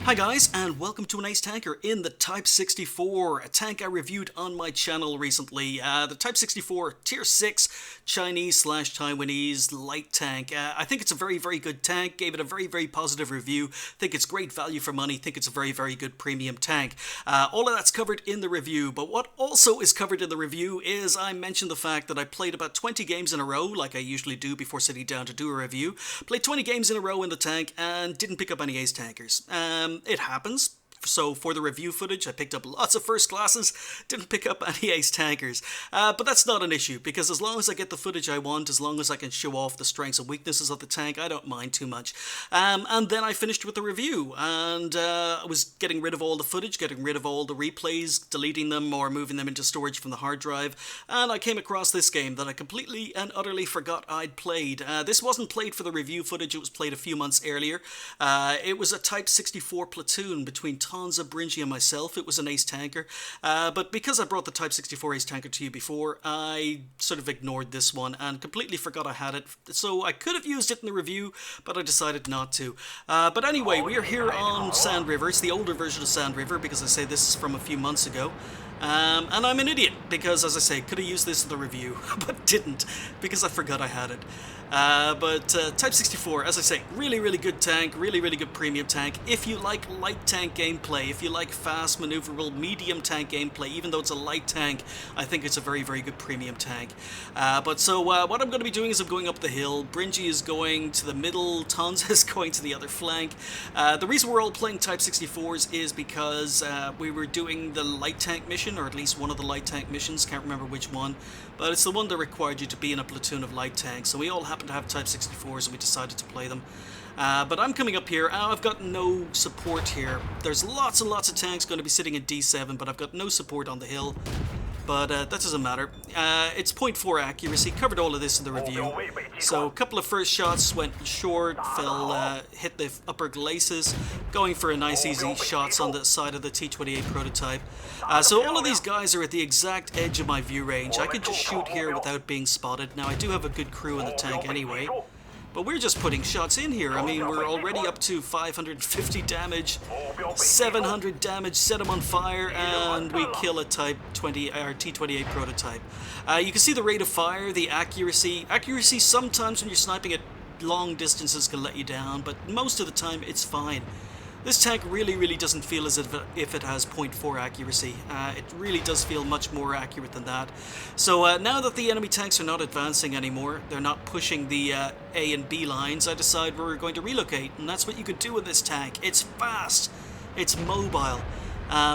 Hi guys, and welcome to an ace tanker in the Type 64, a tank I reviewed on my channel recently. The Type 64 Tier 6 Chinese/Taiwanese light tank. I think it's a very, very good tank, gave it a very, very positive review, think it's great value for money, think it's a very, very good premium tank. All of that's covered in the review, but what also is covered in the review is I mentioned the fact that I played about 20 games in a row, like I usually do before sitting down to do a review. Played 20 games in a row in the tank and didn't pick up any ace tankers. It happens. So for the review footage, I picked up lots of first classes, didn't pick up any ace tankers. But that's not an issue, because as long as I get the footage I want, as long as I can show off the strengths and weaknesses of the tank, I don't mind too much. And then I finished with the review, and I was getting rid of all the footage, getting rid of all the replays, deleting them or moving them into storage from the hard drive, and I came across this game that I completely and utterly forgot I'd played. This wasn't played for the review footage, it was played a few months earlier. It was a Type 64 platoon between Tonza, Bringy and myself. It was an ace tanker, but because I brought the Type 64 ace tanker to you before, I sort of ignored this one and completely forgot I had it, so I could have used it in the review, but I decided not to. But anyway, we are here on Sand River. It's the older version of Sand River, because I say this is from a few months ago. And I'm an idiot, because as I say, could have used this in the review, but didn't, because I forgot I had it. But Type 64, as I say, really, really good tank, really, really good premium tank. If you like light tank gameplay, if you like fast, maneuverable, medium tank gameplay, even though it's a light tank, I think it's a very, very good premium tank. So what I'm going to be doing is I'm going up the hill. Bringy is going to the middle, Tonza is going to the other flank. The reason we're all playing Type 64s is because we were doing the light tank mission, or at least one of the light tank missions, can't remember which one, but it's the one that required you to be in a platoon of light tanks, so we all happen to have Type 64s and we decided to play them. But I'm coming up here. I've got no support here. There's lots and lots of tanks going to be sitting in D7, but I've got no support on the hill. But that doesn't matter. It's 0.4 accuracy. Covered all of this in the review. So a couple of first shots went short, hit the upper glacis, going for a nice easy shots on the side of the T28 prototype. So all of these guys are at the exact edge of my view range. I could just shoot here without being spotted. Now I do have a good crew in the tank anyway. But we're just putting shots in here. I mean, we're already up to 550 damage, 700 damage, set them on fire, and we kill a Type 20 or T28 prototype. You can see the rate of fire, the accuracy. Accuracy sometimes when you're sniping at long distances can let you down, but most of the time it's fine. This tank really, really doesn't feel as if it has 0.4 accuracy. It really does feel much more accurate than that. So now that the enemy tanks are not advancing anymore, they're not pushing the A and B lines, I decide we're going to relocate, and that's what you could do with this tank. It's fast, it's mobile.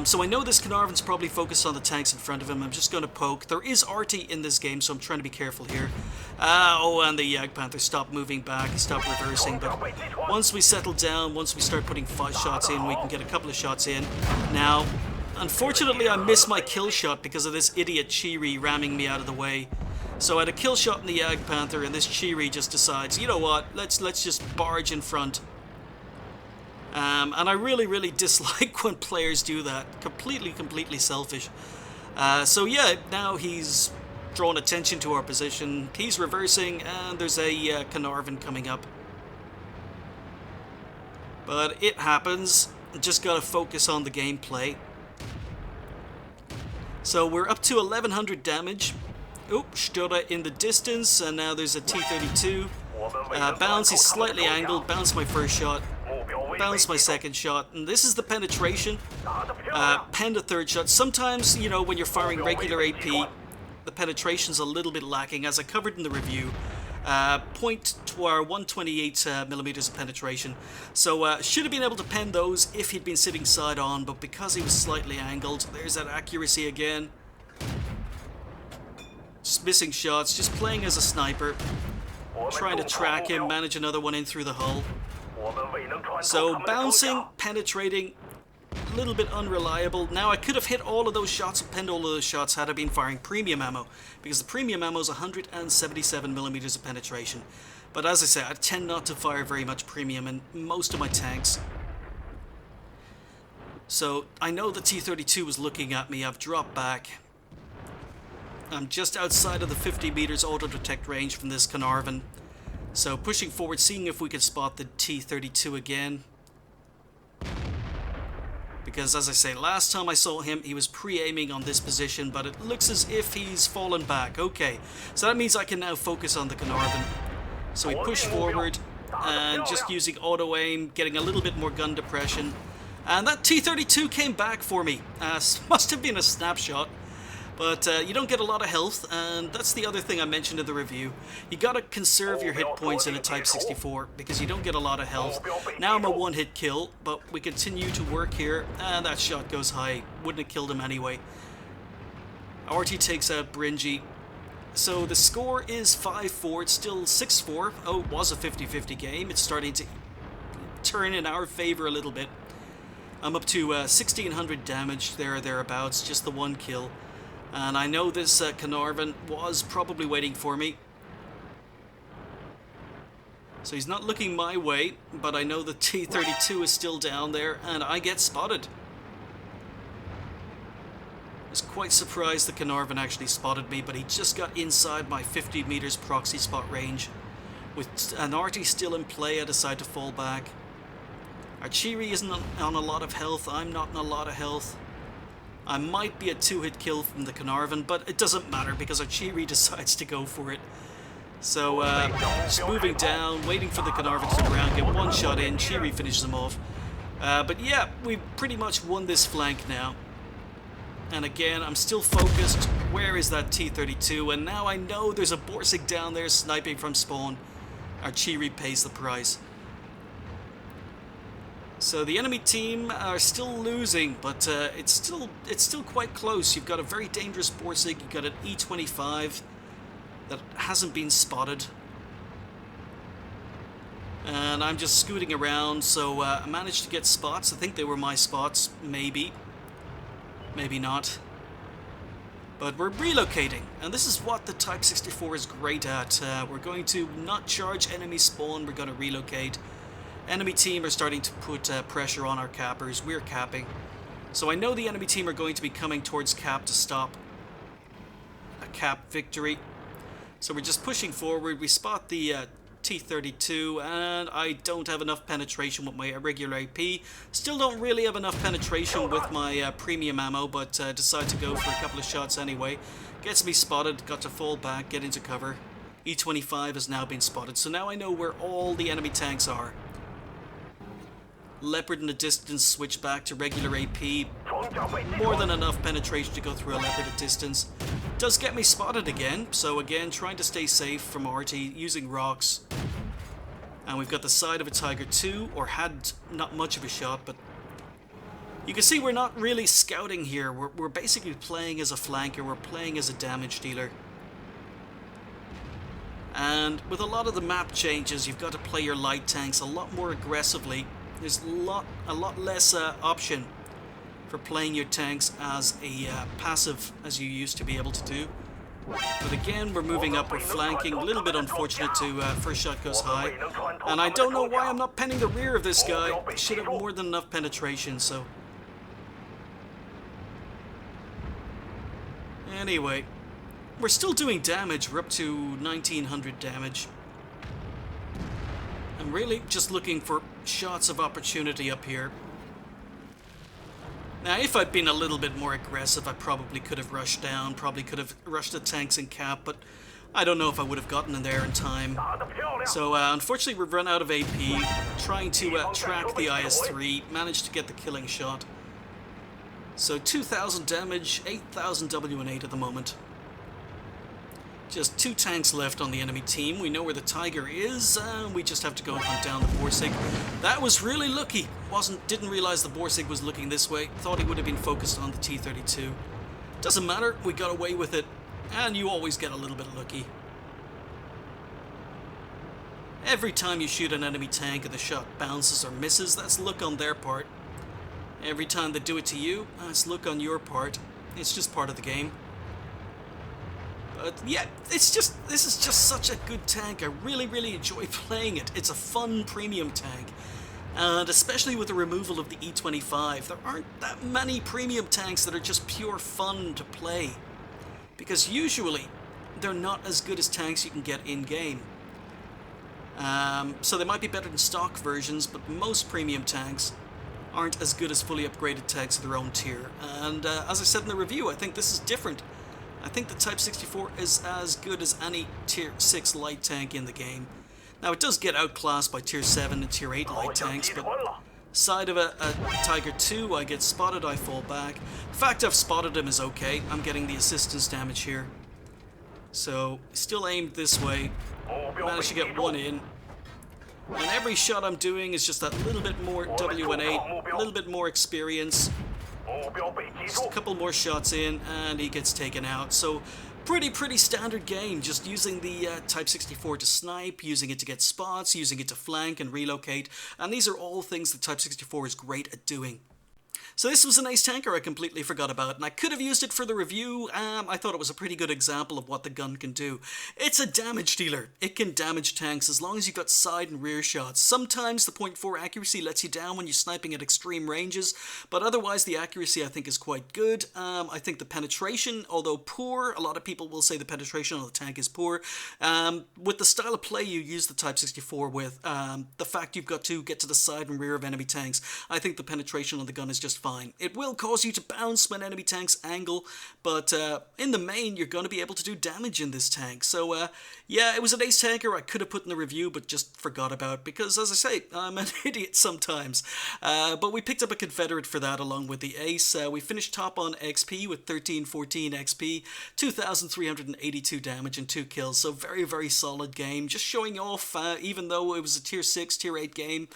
So I know this Carnarvon's probably focused on the tanks in front of him. I'm just going to poke. There is arty in this game, so I'm trying to be careful here. Oh, and the Jagdpanther stopped moving back, stopped reversing. But once we settle down, once we start putting 5 shots in, we can get a couple of shots in. Now, unfortunately, I missed my kill shot because of this idiot Chiri ramming me out of the way. So I had a kill shot in the Jagdpanther, and this Chiri just decides, you know what, let's just barge in front. And I really, really dislike when players do that. Completely selfish. So yeah, now he's drawn attention to our position. He's reversing, and there's a Carnarvon coming up. But it happens. Just gotta focus on the gameplay. So we're up to 1100 damage. Oop, Stura in the distance, and now there's a T-32. Bounce, he's slightly angled. Bounce my first shot. Bounce my second shot, and this is the penetration. Pen the third shot. Sometimes, you know, when you're firing regular AP, the penetration's a little bit lacking, as I covered in the review. 128 millimeters of penetration. So should have been able to pen those if he'd been sitting side on, but because he was slightly angled, there's that accuracy again. Just missing shots, just playing as a sniper, trying to track him, manage another one in through the hull. So bouncing, penetrating, a little bit unreliable. Now I could have hit all of those shots and penned all of those shots had I been firing premium ammo, because the premium ammo is 177 millimeters of penetration. But as I say, I tend not to fire very much premium in most of my tanks. So I know the T-32 was looking at me. I've dropped back. I'm just outside of the 50 meters auto detect range from this Carnarvon. So pushing forward, seeing if we can spot the T-32 again. Because, as I say, last time I saw him, he was pre-aiming on this position, but it looks as if he's fallen back. Okay, so that means I can now focus on the Carnarvon. So we push forward, and just using auto-aim, getting a little bit more gun depression. And that T-32 came back for me. Must have been a snapshot. But you don't get a lot of health, and that's the other thing I mentioned in the review. You gotta conserve your hit points in a Type 64, because you don't get a lot of health. Now I'm a one-hit kill, but we continue to work here, and that shot goes high. Wouldn't have killed him anyway. RT takes out Bringy. So the score is 5-4, it's still 6-4. Oh, it was a 50-50 game. It's starting to turn in our favor a little bit. I'm up to 1600 damage there or thereabouts, just the one kill. And I know this Carnarvon was probably waiting for me. So he's not looking my way, but I know the T-32 is still down there, and I get spotted. I was quite surprised the Carnarvon actually spotted me, but he just got inside my 50 meters proxy spot range. With an RT still in play, I decide to fall back. Archery isn't on a lot of health, I'm not on a lot of health. I might be a two-hit kill from the Carnarvon, but it doesn't matter because Archery decides to go for it. So, just moving down, waiting for the Carnarvon to turn around, get one shot in, Cheery finishes him off. But yeah, we've pretty much won this flank now. And again, I'm still focused. Where is that T-32? And now I know there's a Borsig down there sniping from spawn. Archery pays the price. So the enemy team are still losing, but it's still quite close. You've got a very dangerous Borsig. You've got an E25 that hasn't been spotted, and I'm just scooting around. So I managed to get spots. I think they were my spots, maybe not. But we're relocating, and this is what the Type 64 is great at. We're going to not charge enemy spawn. We're going to relocate. Enemy team are starting to put pressure on our cappers. We're capping. So I know the enemy team are going to be coming towards cap to stop a cap victory. So we're just pushing forward. We spot the T-32, and I don't have enough penetration with my regular AP. Still don't really have enough penetration with my premium ammo, but decide to go for a couple of shots anyway. Gets me spotted, got to fall back, get into cover. E25 has now been spotted, so now I know where all the enemy tanks are. Leopard in the distance, switch back to regular AP. More than enough penetration to go through a Leopard at distance. Does get me spotted again, so again trying to stay safe from RT, using rocks. And we've got the side of a Tiger 2, or had not much of a shot, but you can see we're not really scouting here. We're basically playing as a flanker, we're playing as a damage dealer. And with a lot of the map changes, you've got to play your light tanks a lot more aggressively. There's a lot less option for playing your tanks as a passive as you used to be able to do. But again, we're moving up, we're flanking. A little bit unfortunate to first shot goes high. And I don't know why I'm not penning the rear of this guy. Should have more than enough penetration, so. Anyway, we're still doing damage. We're up to 1900 damage. I'm really just looking for shots of opportunity up here. Now, if I'd been a little bit more aggressive, I probably could have rushed down, probably could have rushed the tanks in cap, but I don't know if I would have gotten in there in time. So, unfortunately, we've run out of AP, trying to track the IS-3, managed to get the killing shot. So, 2,000 damage, 8,000 W&8 at the moment. Just 2 tanks left on the enemy team. We know where the Tiger is, and we just have to go hunt down the Borsig. That was really lucky. Didn't realize the Borsig was looking this way. Thought he would have been focused on the T-32. Doesn't matter, we got away with it. And you always get a little bit lucky. Every time you shoot an enemy tank and the shot bounces or misses, that's luck on their part. Every time they do it to you, that's luck on your part. It's just part of the game. But yeah, this is just such a good tank. I really enjoy playing it. It's a fun premium tank. And especially with the removal of the E25, there aren't that many premium tanks that are just pure fun to play. Because usually, they're not as good as tanks you can get in-game. So they might be better than stock versions, but most premium tanks aren't as good as fully upgraded tanks of their own tier. And as I said in the review, I think this is different. I think the Type 64 is as good as any tier 6 light tank in the game. Now it does get outclassed by tier 7 and tier 8 light tanks, but side of a Tiger 2, I get spotted, I fall back. The fact I've spotted him is okay. I'm getting the assistance damage here. So, still aimed this way. Managed to get one in. And every shot I'm doing is just that little bit more WN8, a little bit more experience. Just a couple more shots in, and he gets taken out. So, pretty standard game, just using the Type 64 to snipe, using it to get spots, using it to flank and relocate, and these are all things the Type 64 is great at doing. So this was an ace tanker I completely forgot about, and I could have used it for the review. I thought it was a pretty good example of what the gun can do. It's a damage dealer. It can damage tanks as long as you've got side and rear shots. Sometimes the .4 accuracy lets you down when you're sniping at extreme ranges, but otherwise the accuracy I think is quite good. I think the penetration, although poor, a lot of people will say the penetration on the tank is poor. With the style of play you use the Type 64 with, the fact you've got to get to the side and rear of enemy tanks, I think the penetration on the gun is just fine. It will cause you to bounce when enemy tanks angle, but in the main, you're going to be able to do damage in this tank. So, yeah, it was an ace tanker I could have put in the review, but just forgot about, because, as I say, I'm an idiot sometimes. But we picked up a Confederate for that, along with the ace. We finished top on XP with 1314 XP, 2,382 damage and 2 kills, so very solid game. Just showing off, even though it was a tier 6, tier 8 game,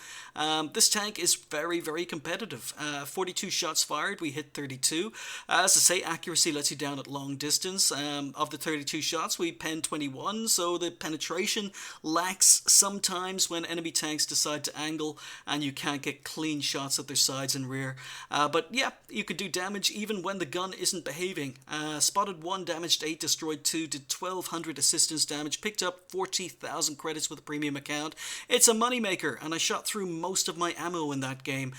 this tank is very competitive. 42 shots fired, we hit 32. As I say, accuracy lets you down at long distance. Of the 32 shots, we penned 21, so the penetration lacks sometimes when enemy tanks decide to angle and you can't get clean shots at their sides and rear. But yeah, you could do damage even when the gun isn't behaving. Spotted 1, damaged 8, destroyed 2, did 1,200 assistance damage, picked up 40,000 credits with a premium account. It's a moneymaker, and I shot through most of my ammo in that game.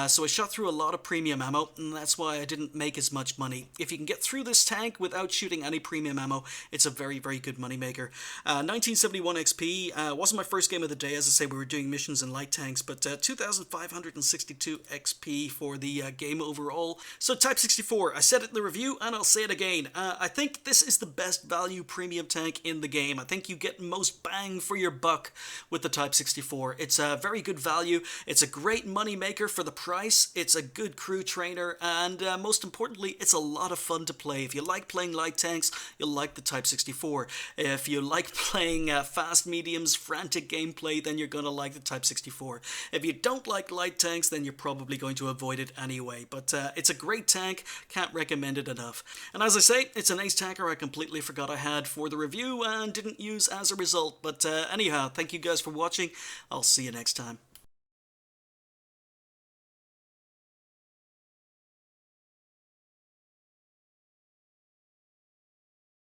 So I shot through a lot of premium ammo, and that's why I didn't make as much money. If you can get through this tank without shooting any premium ammo, it's a very good moneymaker. 1971 XP wasn't my first game of the day. As I say, we were doing missions in light tanks, but 2,562 XP for the game overall. So Type 64, I said it in the review, and I'll say it again. I think this is the best value premium tank in the game. I think you get most bang for your buck with the Type 64. It's a very good value. It's a great moneymaker for the price. It's a good crew trainer, and most importantly, it's a lot of fun to play. If you like playing light tanks, you'll like the Type 64. If you like playing fast mediums, frantic gameplay, then you're going to like the Type 64. If you don't like light tanks, then you're probably going to avoid it anyway. But it's a great tank, can't recommend it enough. And as I say, it's an ace tanker I completely forgot I had for the review and didn't use as a result. But anyhow, thank you guys for watching. I'll see you next time.